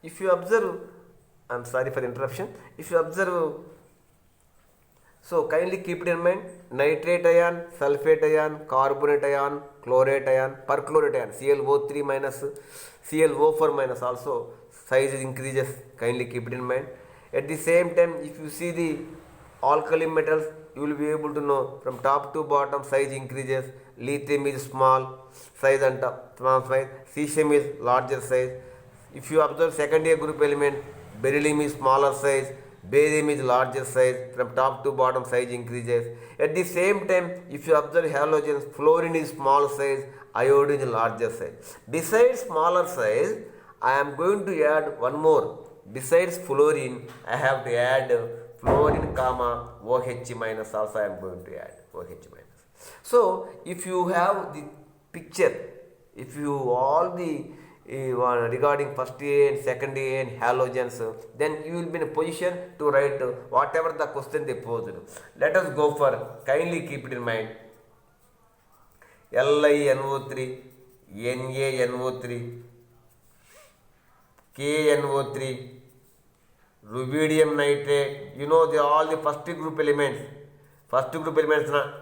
if you observe, I'm sorry for interruption. If you observe, so kindly keep it in mind, nitrate ion, sulfate ion, carbonate ion, chlorate ion, perchlorate ion, ClO3 minus, ClO4 minus also size increases, kindly keep it in mind. At the same time, if you see the alkali metals, you will be able to know from top to bottom size increases. Lithium is small size and small size, cesium is larger size. If you observe second year group element, beryllium is smaller size, barium is larger size, from top to bottom size increases. At the same time, if you observe halogens, fluorine is small size, iodine is larger size. Besides smaller size, I am going to add one more. Besides fluorine, I have to add fluorine comma OH minus also I am going to add OH minus. So if you have the picture, if you all the regarding first A and second A and halogens, then you will be in a position to write whatever the question they posed. Let us go for, kindly keep it in mind, LiNO3, NaNO3, KNO3, rubidium nitrate, you know all the first group elements na,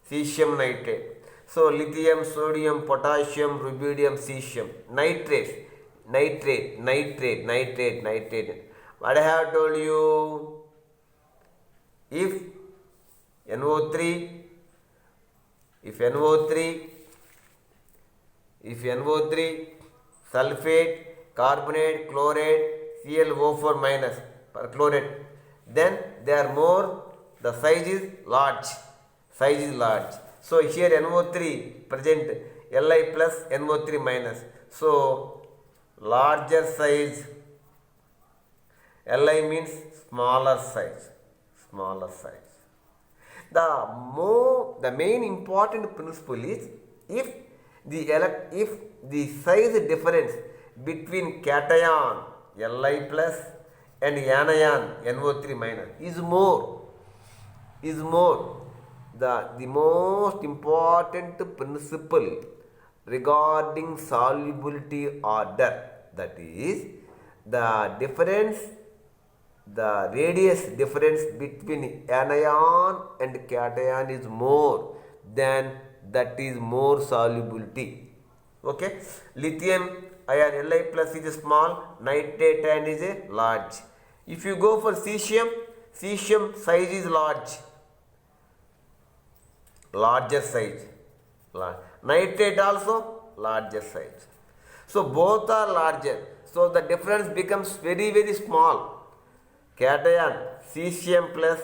cesium nitrate. So lithium, sodium, potassium, rubidium, cesium, nitrate. What I have told you, if NO3, sulfate, carbonate, chlorate, ClO4 minus, perchlorate, then they are more, the size is large. So here NO3 present, Li plus NO3 minus. So larger size, Li means smaller size. The main important principle is, if the size difference between cation Li plus and anion NO3 minus is more, the most important principle regarding solubility order, that is the difference, the radius difference between anion and cation is more, then that is more solubility. Okay, lithium ion Li plus is small, nitrate ion is a large. If you go for cesium size is larger size. Nitrate also larger size. So both are larger. So the difference becomes very, very small. Cation, cesium plus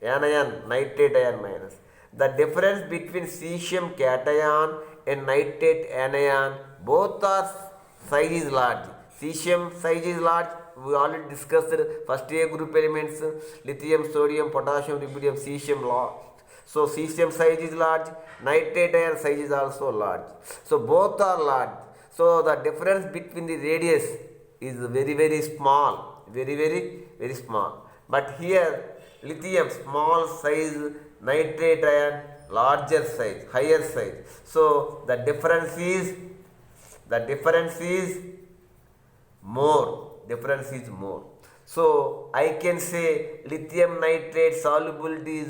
anion, nitrate ion minus. The difference between cesium cation and nitrate anion, both are size is large. Cesium size is large. We already discussed first A group elements, lithium, sodium, potassium, rubidium, cesium large. So cesium size is large, nitrate ion size is also large. So both are large. So the difference between the radius is very, very small. Very small. But here lithium small size, nitrate ion larger size, higher size. So the difference is more. So I can say lithium nitrate solubility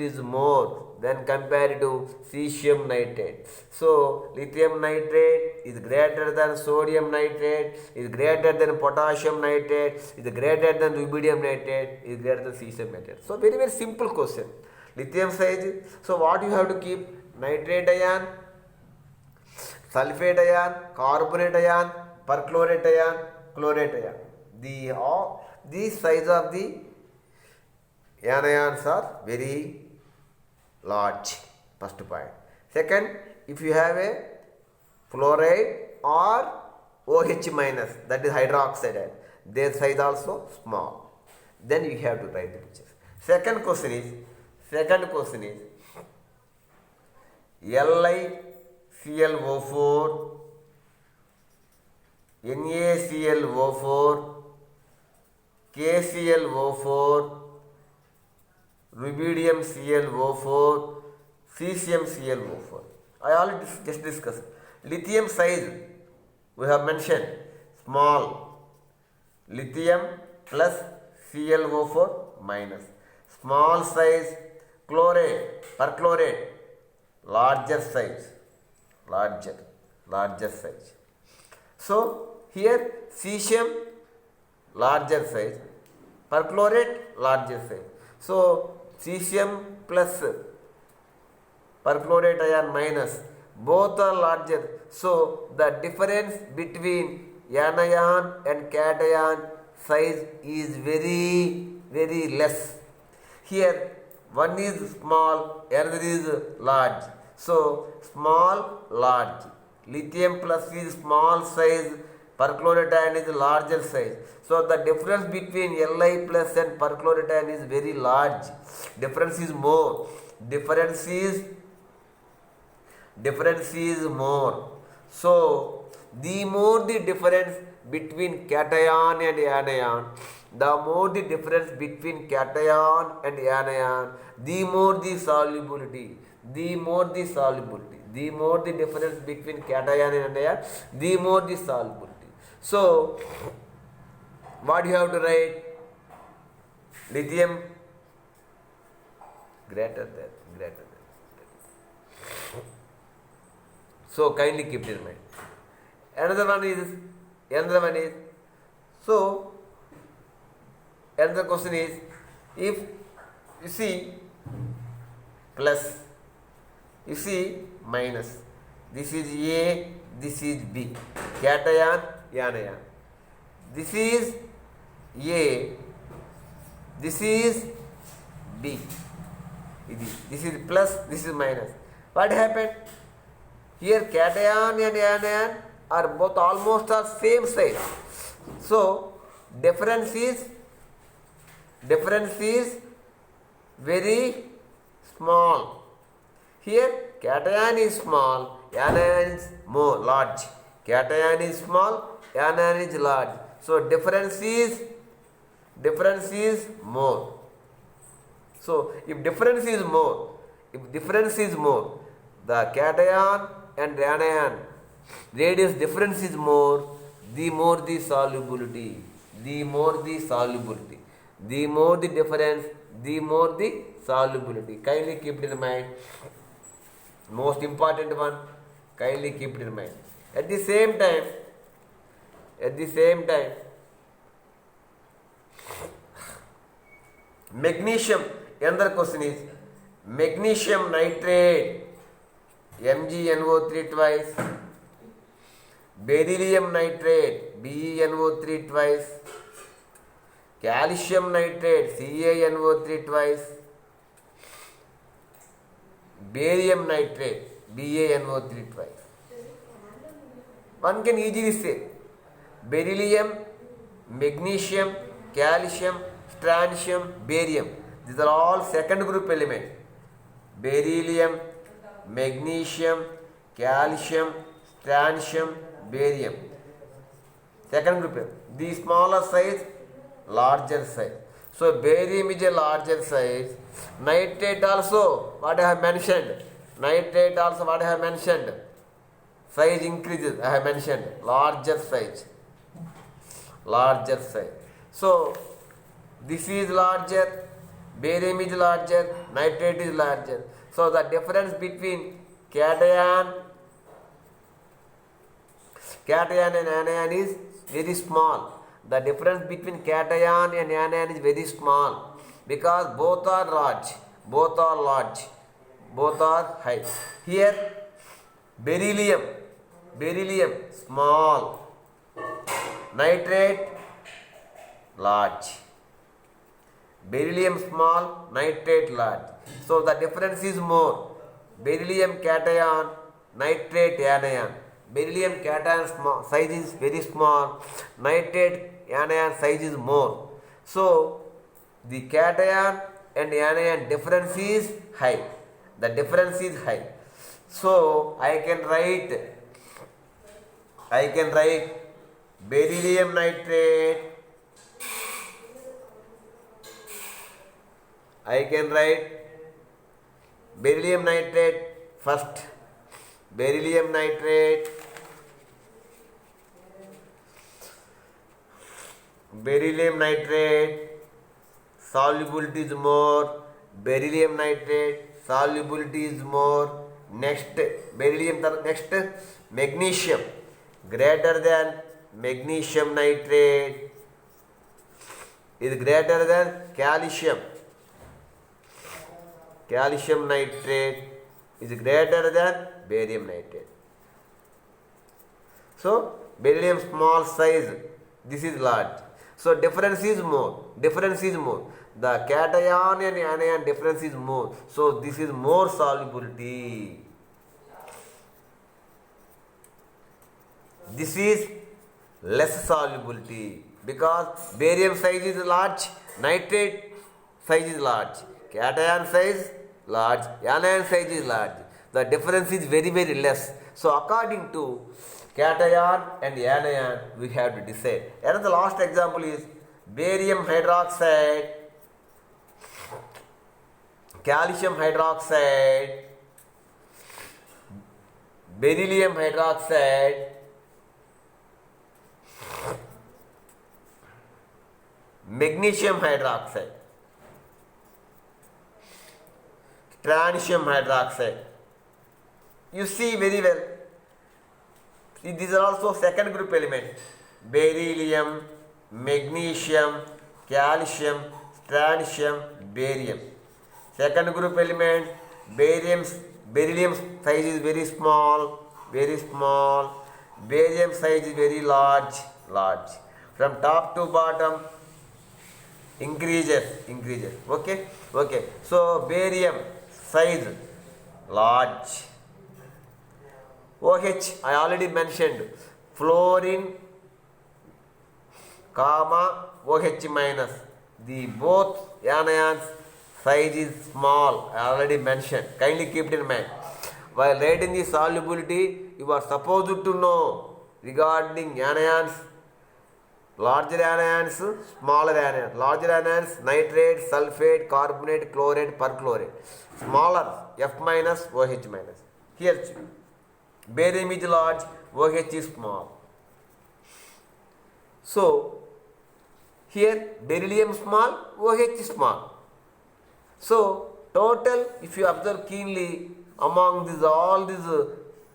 is more than compared to cesium nitrate. So lithium nitrate is greater than sodium nitrate, is greater than potassium nitrate, is greater than rubidium nitrate, is greater than cesium nitrate. So very, very simple question. Lithium size. So what you have to keep? Nitrate ion, sulfate ion, carbonate ion, perchlorate ion, chlorate ion. These size of the anions are very large. First point. Second, if you have a fluoride or OH minus, that is hydroxide ion, their size also small. Then you have to write the pictures. Second question is LiClO4, NaClO4, KClO4, rubidium ClO4, cesium ClO4. I already just discussed. Lithium size We have mentioned small lithium plus ClO4 minus. Small size chlorate, perchlorate, larger size, larger size. So here cesium larger size, perchlorate larger size. So cesium plus perchlorate ion minus, both are larger. So the difference between anion and cation size is very less. Here one is small, another is large. So small, large. Lithium plus is small size, perchlorate ion is larger size. So the difference between Li plus and perchlorate ion is very large. Difference is more. Difference is more. So the more the difference between cation and anion, the more the difference between cation and anion, the more the solubility. The more the solubility. The more the difference between cation and anion, the more the solubility. So what you have to write? Lithium greater than. So kindly keep it in mind. Another one is, so another question is, if you see plus, you see minus, this is A, this is B, cation, anion. This is A, this is B. This is plus, this is minus. What happened? Here cation and anion are both almost are same size. So difference is very small. Here cation is small, anion is more large. Cation is small, anion is large. So difference is more. So if difference is more, the cation and anion radius difference is more, the more the solubility. The more the difference, the more the solubility. Kindly keep it in mind. Most important one, kindly keep it in mind. At the same time, magnesium, another question is magnesium nitrate, MgNO3 twice, beryllium nitrate, BeNO3 twice, calcium nitrate, CaNO3 twice, barium nitrate, BaNO3 twice. One can easily say beryllium, magnesium, calcium, strontium, barium. These are all second group elements. Beryllium, magnesium, calcium, strontium, barium. Second group. The smaller size, larger size. So barium is a larger size. Nitrate also, what I have mentioned. Size increases, I have mentioned. Larger size. So this is larger, barium is larger, nitrate is larger. So the difference between cation and anion is very small. The difference between cation and anion is very small because both are large, both are high. Here beryllium small, nitrate large. Beryllium small, nitrate large. So the difference is more. Beryllium cation, nitrate anion. Beryllium cation size is very small, nitrate anion size is more. So the cation and anion difference is high. So I can write beryllium nitrate. First. Beryllium nitrate beryllium nitrate solubility is more. Beryllium nitrate solubility is more. Next beryllium, next magnesium greater than magnesium nitrate is greater than calcium. Calcium nitrate is greater than barium nitrate. So beryllium small size, this is large. So difference is more. Difference is more. The cation and anion difference is more. So this is more solubility. This is less solubility because barium size is large, nitrate size is large, cation size large, anion size is large. The difference is very, very less. So according to cation and anion, we have to decide. Another last example is barium hydroxide, calcium hydroxide, beryllium hydroxide, magnesium hydroxide, strontium hydroxide. You see very well. See, these are also second group elements. Beryllium, magnesium, calcium, strontium, barium. Second group element, beryllium size is very small, very small. Barium size is very large, large. From top to bottom, increases. Okay. So barium size large. OH I already mentioned. Fluorine, comma OH minus. The both anions size is small. I already mentioned. Kindly keep it in mind. While writing the solubility, you are supposed to know regarding anions. Larger anions, smaller anions. Larger anions, nitrate, sulfate, carbonate, chlorate, perchlorate. Smaller, F minus, OH minus. Here, barium is large, OH is small. So, here beryllium small, OH small. So, total, if you observe keenly, among all these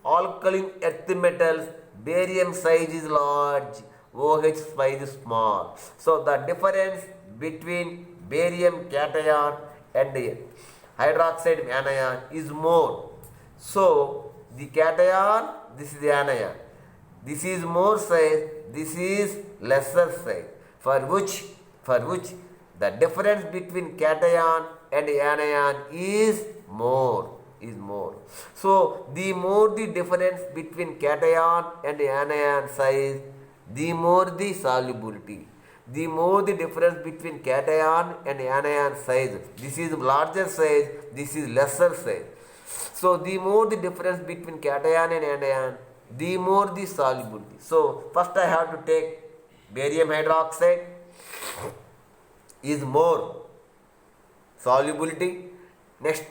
alkaline earth metals, barium size is large, OH size is small. So the difference between barium cation and hydroxide anion is more. So the cation, this is the anion. This is more size, this is lesser size. For which the difference between cation and anion is more. So the more the difference between cation and anion size, the more the solubility. The more the difference between cation and anion size. This is larger size, this is lesser size. So the more the difference between cation and anion, the more the solubility. So first I have to take barium hydroxide is more solubility. Next,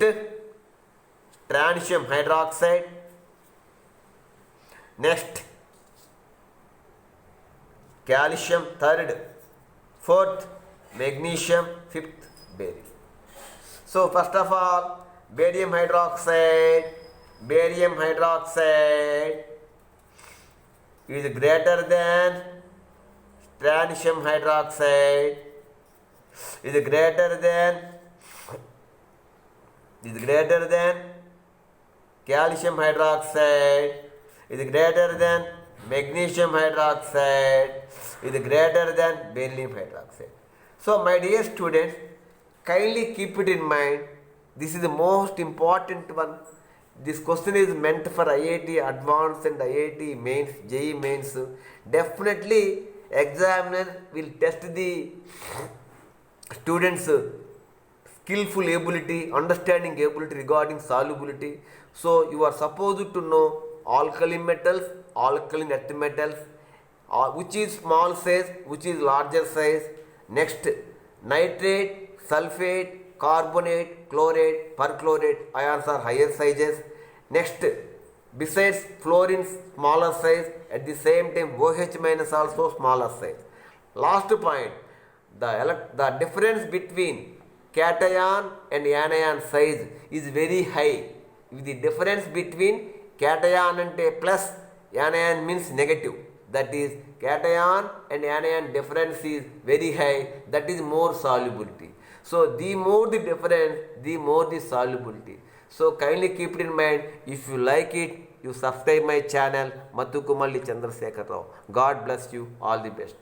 strontium hydroxide. Next, calcium, third. Fourth, magnesium, fifth, barium. So first of all, barium hydroxide is greater than strontium hydroxide, is greater than calcium hydroxide, is greater than magnesium hydroxide, is greater than beryllium hydroxide. So my dear students, kindly keep it in mind. This is the most important one. This question is meant for IIT Advanced and IIT Mains, JEE Mains. Definitely examiner will test the students' skillful ability, understanding ability regarding solubility. So you are supposed to know alkaline metals, alkaline earth metals, which is small size, which is larger size. Next, nitrate, sulfate, carbonate, chlorate, perchlorate ions are higher sizes. Next, besides fluorine smaller size, at the same time OH minus also smaller size. Last point, the difference between cation and anion size is very high. If the difference between cation ante plus, anion means negative. That is, cation and anion difference is very high. That is more solubility. So the more the difference, the more the solubility. So kindly keep it in mind. If you like it, you subscribe my channel Mathukumalli Chandrasekhar Rao. God bless you. All the best.